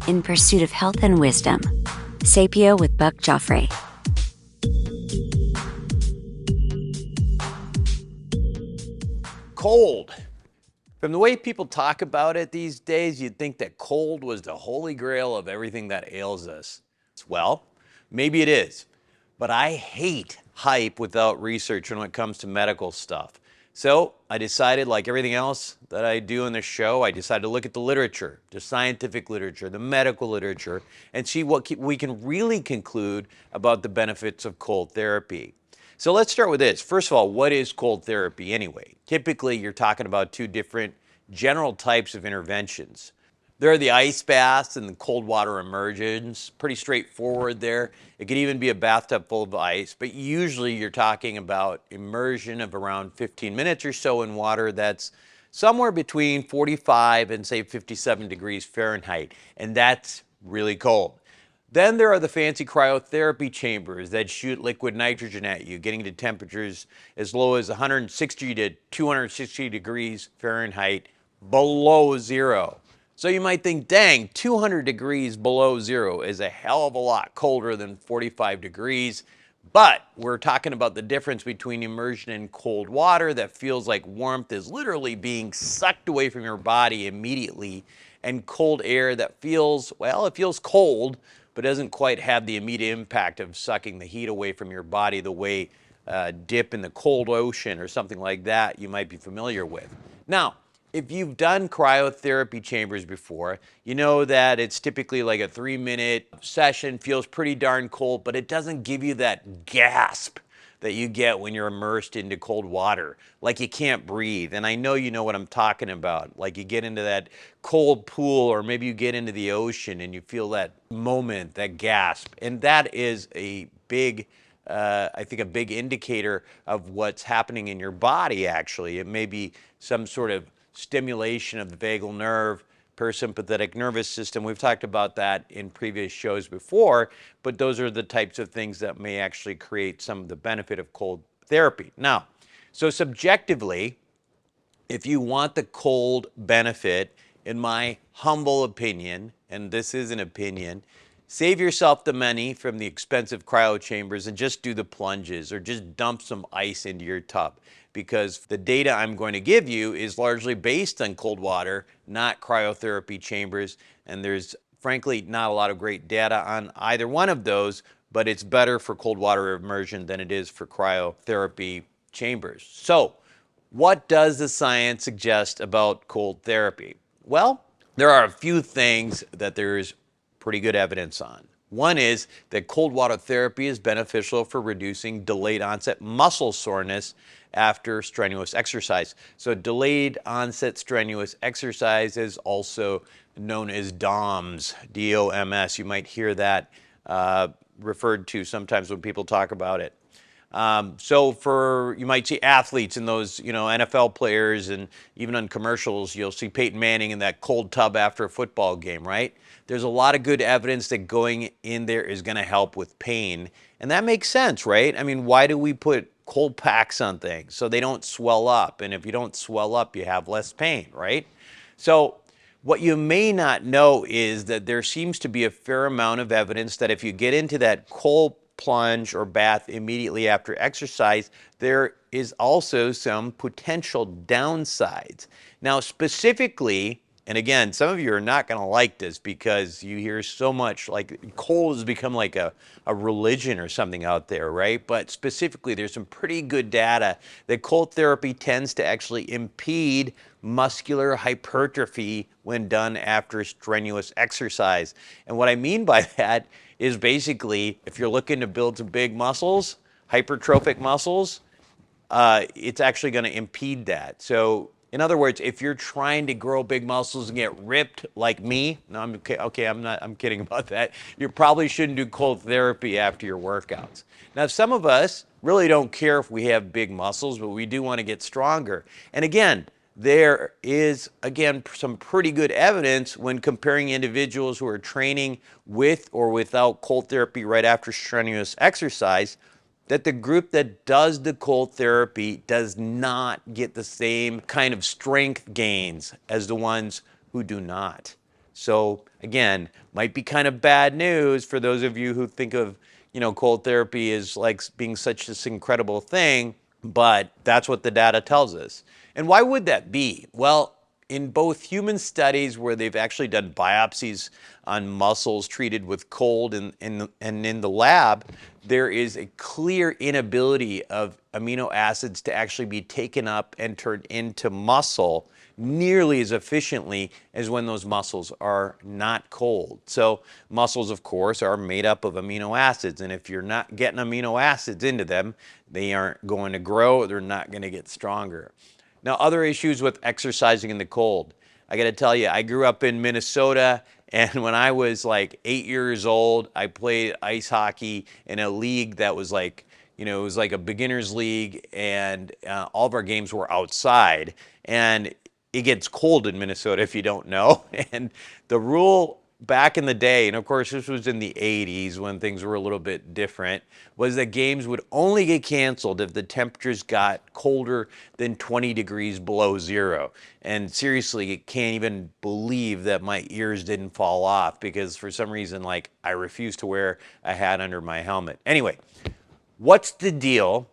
in pursuit of health and wisdom. Sapio with Buck Joffrey. Cold. From the way people talk about it these days, you'd think that cold was the holy grail of everything that ails us. Well, maybe it is, but I hate hype without research when it comes to medical stuff. So I decided, like everything else that I do in this show, I decided to look at the literature, the scientific literature, the medical literature, and see what we can really conclude about the benefits of cold therapy. So let's start with this. First of all, what is cold therapy anyway? Typically, you're talking about two different general types of interventions. There are the ice baths and the cold water immersions. Pretty straightforward there. It could even be a bathtub full of ice, but usually you're talking about immersion of around 15 minutes or so in water that's somewhere between 45 and say 57 degrees Fahrenheit, and that's really cold. Then there are the fancy cryotherapy chambers that shoot liquid nitrogen at you, getting to temperatures as low as 160 to 260 degrees Fahrenheit below zero. So you might think, dang, 200 degrees below zero is a hell of a lot colder than 45 degrees. But we're talking about the difference between immersion in cold water that feels like warmth is literally being sucked away from your body immediately, and cold air that feels, well, it feels cold, but doesn't quite have the immediate impact of sucking the heat away from your body the way dip in the cold ocean or something like that you might be familiar with. Now, if you've done cryotherapy chambers before, you know that it's typically like a 3-minute session, feels pretty darn cold, but it doesn't give you that gasp that you get when you're immersed into cold water, like you can't breathe. And I know you know what I'm talking about. Like you get into that cold pool, or maybe you get into the ocean and you feel that moment, that gasp. And that is a big, I think, a big indicator of what's happening in your body, actually. It may be some sort of stimulation of the vagal nerve, parasympathetic nervous system. We've talked about that in previous shows before, but those are the types of things that may actually create some of the benefit of cold therapy. Now, so subjectively, if you want the cold benefit, in my humble opinion, and this is an opinion, save yourself the money from the expensive cryo chambers and just do the plunges, or just dump some ice into your tub, because the data I'm going to give you is largely based on cold water, not cryotherapy chambers, and there's frankly not a lot of great data on either one of those, but it's better for cold water immersion than it is for cryotherapy chambers. So, what does the science suggest about cold therapy? Well, there are a few things that there's pretty good evidence on. One is that cold water therapy is beneficial for reducing delayed onset muscle soreness after strenuous exercise. So delayed onset strenuous exercise is also known as DOMS, D-O-M-S. You might hear that referred to sometimes when people talk about it. So you might see athletes and those, NFL players, and even on commercials, you'll see Peyton Manning in that cold tub after a football game, right? There's a lot of good evidence that going in there is going to help with pain. And that makes sense, right? I mean, why do we put cold packs on things? So they don't swell up. And if you don't swell up, you have less pain, right? So what you may not know is that there seems to be a fair amount of evidence that if you get into that cold plunge or bath immediately after exercise, there is also some potential downsides. Now, specifically, and again, some of you are not going to like this because you hear so much, like cold has become like a religion or something out there, right? But specifically, there's some pretty good data that cold therapy tends to actually impede muscular hypertrophy when done after strenuous exercise. And what I mean by that is basically, if you're looking to build some big muscles, hypertrophic muscles, it's actually going to impede that. So, in other words, if you're trying to grow big muscles and get ripped like me, no, I'm kidding about that. You probably shouldn't do cold therapy after your workouts. Now, some of us really don't care if we have big muscles, but we do want to get stronger. And again, there is, again, some pretty good evidence when comparing individuals who are training with or without cold therapy right after strenuous exercise, that the group that does the cold therapy does not get the same kind of strength gains as the ones who do not. So again, might be kind of bad news for those of you who think of, cold therapy as like being such this incredible thing, but that's what the data tells us. And why would that be? Well, in both human studies where they've actually done biopsies on muscles treated with cold and in the lab, there is a clear inability of amino acids to actually be taken up and turned into muscle nearly as efficiently as when those muscles are not cold. So muscles, of course, are made up of amino acids, and if you're not getting amino acids into them, they aren't going to grow, they're not going to get stronger. Now, other issues with exercising in the cold. I got to tell you, I grew up in Minnesota, and when I was like 8 years old, I played ice hockey in a league that was like, it was like a beginner's league, and all of our games were outside. And it gets cold in Minnesota if you don't know. And the rule back in the day, and of course this was in the 80s when things were a little bit different, was that games would only get canceled if the temperatures got colder than 20 degrees below zero. And seriously, I can't even believe that my ears didn't fall off because for some reason, like, I refused to wear a hat under my helmet. Anyway, what's the deal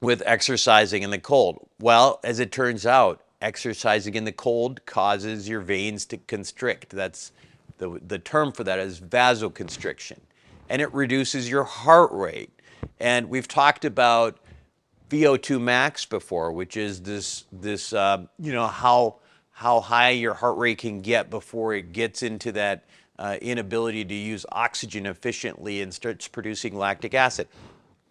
with exercising in the cold? Well, as it turns out, exercising in the cold causes your veins to constrict. That's the term for that is vasoconstriction. And it reduces your heart rate. And we've talked about VO2 max before, which is this how high your heart rate can get before it gets into that inability to use oxygen efficiently and starts producing lactic acid.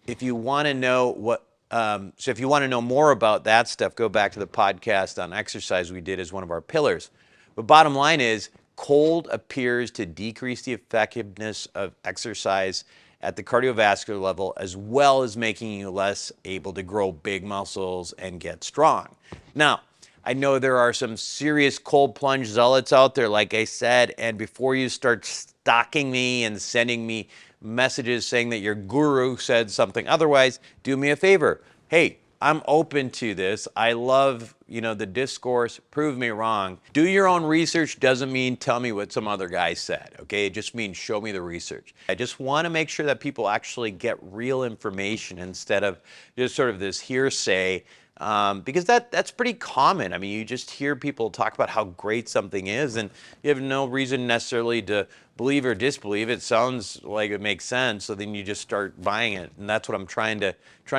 If you want to know if you want to know more about that stuff, go back to the podcast on exercise we did as one of our pillars. But bottom line is, cold appears to decrease the effectiveness of exercise at the cardiovascular level, as well as making you less able to grow big muscles and get strong. Now, I know there are some serious cold plunge zealots out there, like I said, and before you start stalking me and sending me messages saying that your guru said something otherwise, do me a favor. Hey, I'm open to this. I love, the discourse. Prove me wrong. Do your own research doesn't mean tell me what some other guy said, okay? It just means show me the research. I just want to make sure that people actually get real information instead of just sort of this hearsay, because that's pretty common. I mean, you just hear people talk about how great something is, and you have no reason necessarily to believe or disbelieve. It sounds like it makes sense, so then you just start buying it, and that's what I'm trying to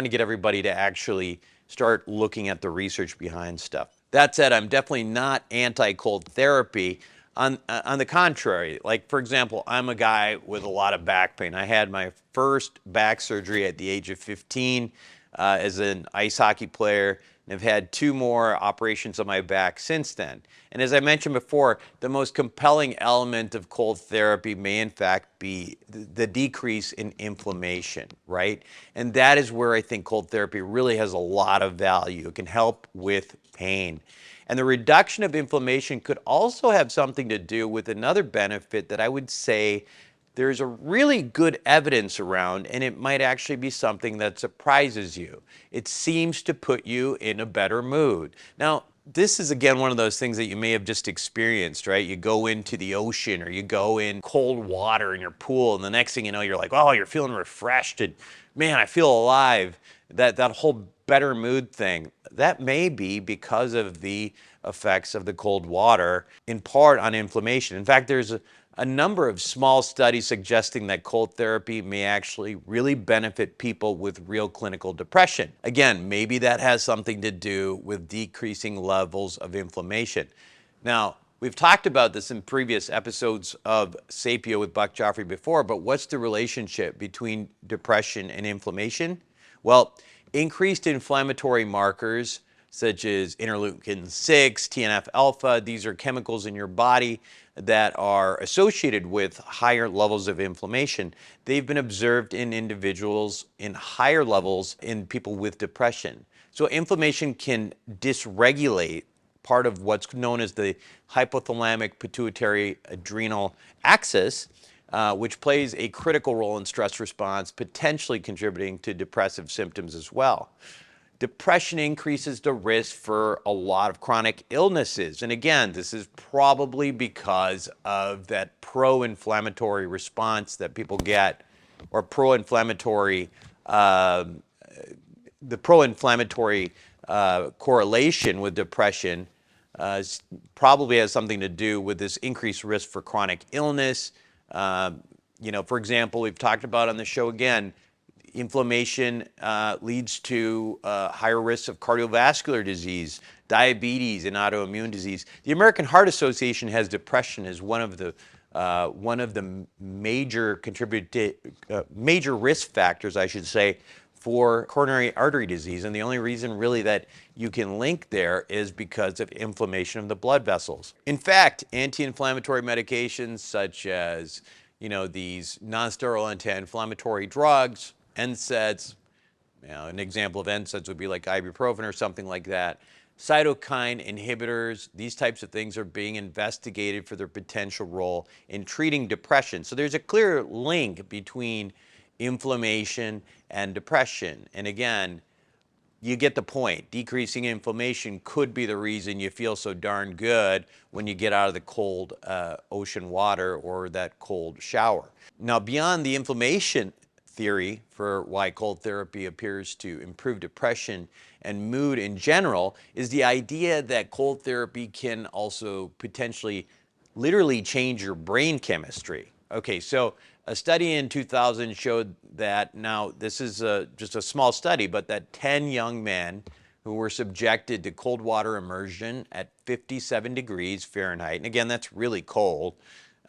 get everybody to actually start looking at the research behind stuff. That said, I'm definitely not anti-cold therapy. On the contrary, like, for example, I'm a guy with a lot of back pain. I had my first back surgery at the age of 15 as an ice hockey player, and I've had 2 more operations on my back since then. And as I mentioned before, the most compelling element of cold therapy may in fact be the decrease in inflammation, right? And that is where I think cold therapy really has a lot of value. It can help with pain. And the reduction of inflammation could also have something to do with another benefit that I would say there's a really good evidence around, and it might actually be something that surprises you. It seems to put you in a better mood. Now, this is again one of those things that you may have just experienced, right? You go into the ocean or you go in cold water in your pool, and the next thing you know, you're like, oh, you're feeling refreshed, and man, I feel alive. That whole better mood thing, that may be because of the effects of the cold water, in part on inflammation. In fact, there's a number of small studies suggesting that cold therapy may actually really benefit people with real clinical depression. Again, maybe that has something to do with decreasing levels of inflammation. Now, we've talked about this in previous episodes of Sapio with Buck Joffrey before, but what's the relationship between depression and inflammation? Well, increased inflammatory markers such as interleukin-6, TNF-alpha, these are chemicals in your body that are associated with higher levels of inflammation. They've been observed in individuals in higher levels in people with depression. So inflammation can dysregulate part of what's known as the hypothalamic pituitary adrenal axis, which plays a critical role in stress response, potentially contributing to depressive symptoms as well. Depression increases the risk for a lot of chronic illnesses. And again, this is probably because of that pro-inflammatory response that people get, or pro-inflammatory, the pro-inflammatory correlation with depression probably has something to do with this increased risk for chronic illness. For example, we've talked about on the show again, inflammation leads to higher risks of cardiovascular disease, diabetes, and autoimmune disease. The American Heart Association has depression as one of the major major risk factors, I should say, for coronary artery disease. And the only reason really that you can link there is because of inflammation of the blood vessels. In fact, anti-inflammatory medications such as these non-steroidal anti-inflammatory drugs, NSAIDs, an example of NSAIDs would be like ibuprofen or something like that. Cytokine inhibitors, these types of things are being investigated for their potential role in treating depression. So there's a clear link between inflammation and depression. And again, you get the point. Decreasing inflammation could be the reason you feel so darn good when you get out of the cold ocean water or that cold shower. Now, beyond the inflammation theory for why cold therapy appears to improve depression and mood in general is the idea that cold therapy can also potentially literally change your brain chemistry. Okay, so a study in 2000 showed that, now this is just a small study, but that 10 young men who were subjected to cold water immersion at 57 degrees Fahrenheit, and again, that's really cold,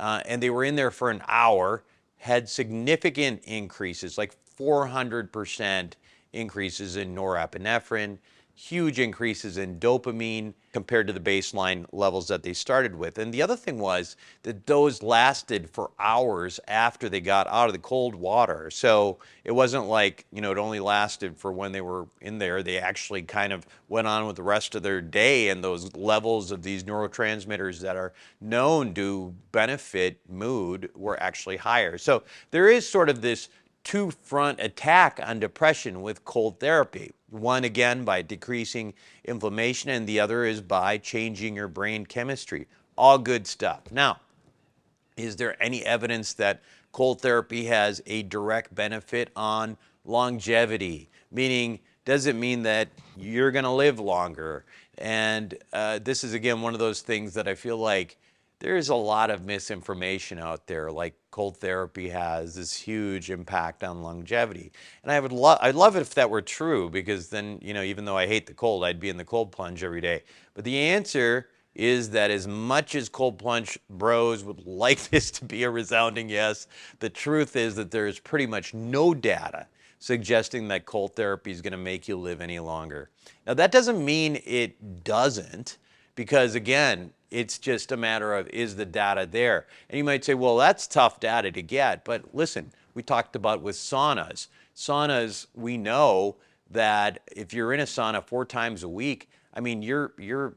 and they were in there for an hour, had significant increases, like 400% increases in norepinephrine, huge increases in dopamine compared to the baseline levels that they started with. And the other thing was that those lasted for hours after they got out of the cold water. So it wasn't like, it only lasted for when they were in there. They actually kind of went on with the rest of their day, and those levels of these neurotransmitters that are known to benefit mood were actually higher. So there is sort of this two-front attack on depression with cold therapy. One, again, by decreasing inflammation, and the other is by changing your brain chemistry. All good stuff. Now, is there any evidence that cold therapy has a direct benefit on longevity? Meaning, does it mean that you're going to live longer? And this is, again, one of those things that I feel like there's a lot of misinformation out there, like cold therapy has this huge impact on longevity. And I'd love it if that were true, because then, even though I hate the cold, I'd be in the cold plunge every day. But the answer is that as much as cold plunge bros would like this to be a resounding yes, the truth is that there is pretty much no data suggesting that cold therapy is going to make you live any longer. Now, that doesn't mean it doesn't, because again, it's just a matter of, is the data there? And you might say, well, that's tough data to get. But listen, we talked about with saunas. Saunas, we know that if you're in a sauna 4 times a week, I mean, you're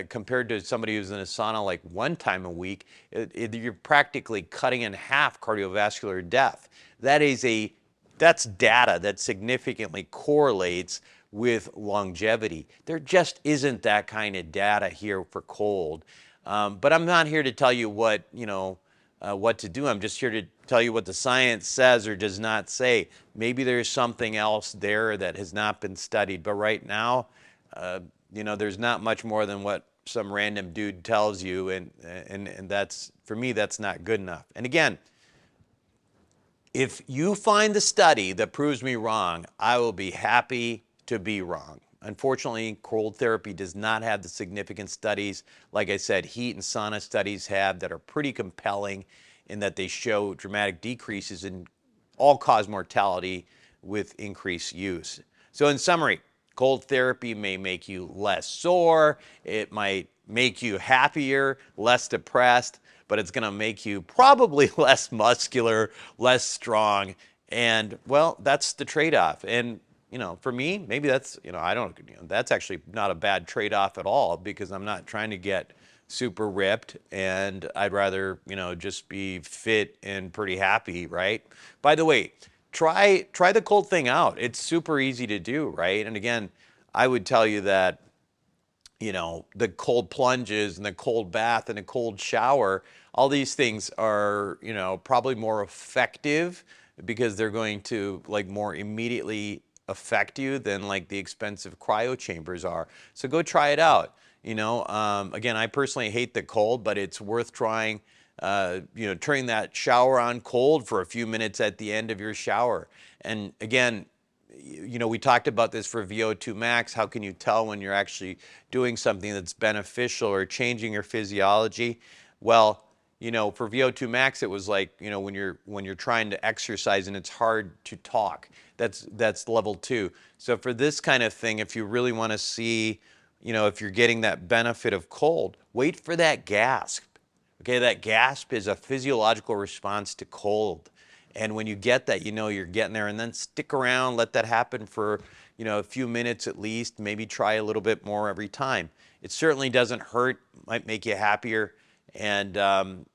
compared to somebody who's in a sauna like 1 time a week, you're practically cutting in half cardiovascular death. That's data that significantly correlates with longevity. There just isn't that kind of data here for cold. But I'm not here to tell you what to do. I'm just here to tell you what the science says or does not say. Maybe there's something else there that has not been studied. But right now, there's not much more than what some random dude tells you, and that's, for me, that's not good enough. And again, if you find the study that proves me wrong, I will be happy to be wrong. Unfortunately, cold therapy does not have the significant studies, like I said, heat and sauna studies have, that are pretty compelling in that they show dramatic decreases in all-cause mortality with increased use. So in summary, cold therapy may make you less sore, it might make you happier, less depressed, but it's going to make you probably less muscular, less strong, and, well, that's the trade-off. And for me, maybe that's, that's actually not a bad trade-off at all, because I'm not trying to get super ripped, and I'd rather, just be fit and pretty happy, right? By the way, try the cold thing out. It's super easy to do, right? And again, I would tell you that, you know, the cold plunges and the cold bath and a cold shower, all these things are, you know, probably more effective because they're going to like more immediately affect you than like the expensive cryo chambers are. So go try it out. You know, again, I personally hate the cold, but it's worth trying. You know, turning that shower on cold for a few minutes at the end of your shower. And again, you know, we talked about this for VO2 max. How can you tell when you're actually doing something that's beneficial or changing your physiology? Well, you know, for VO2 max, it was like, you know, when you're trying to exercise and it's hard to talk. That's level 2. So for this kind of thing, if you really want to see, you know, if you're getting that benefit of cold, wait for that gasp. Okay, that gasp is a physiological response to cold. And when you get that, you know you're getting there. And then stick around, let that happen for, you know, a few minutes at least. Maybe try a little bit more every time. It certainly doesn't hurt, might make you happier. And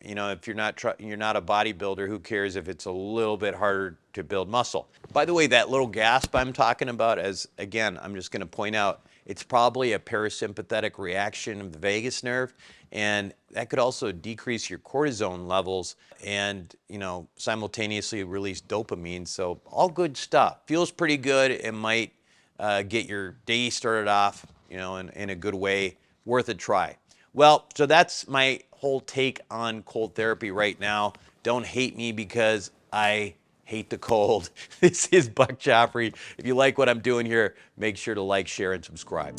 you know, if you're not a bodybuilder, who cares if it's a little bit harder to build muscle? By the way, that little gasp I'm talking about, as again, I'm just going to point out, it's probably a parasympathetic reaction of the vagus nerve, and that could also decrease your cortisone levels and, you know, simultaneously release dopamine. So all good stuff. Feels pretty good. It might get your day started off, you know, in a good way. Worth a try. Well, so that's my whole take on cold therapy right now. Don't hate me because I hate the cold. This is Buck Joffrey. If you like what I'm doing here, make sure to like, share, and subscribe.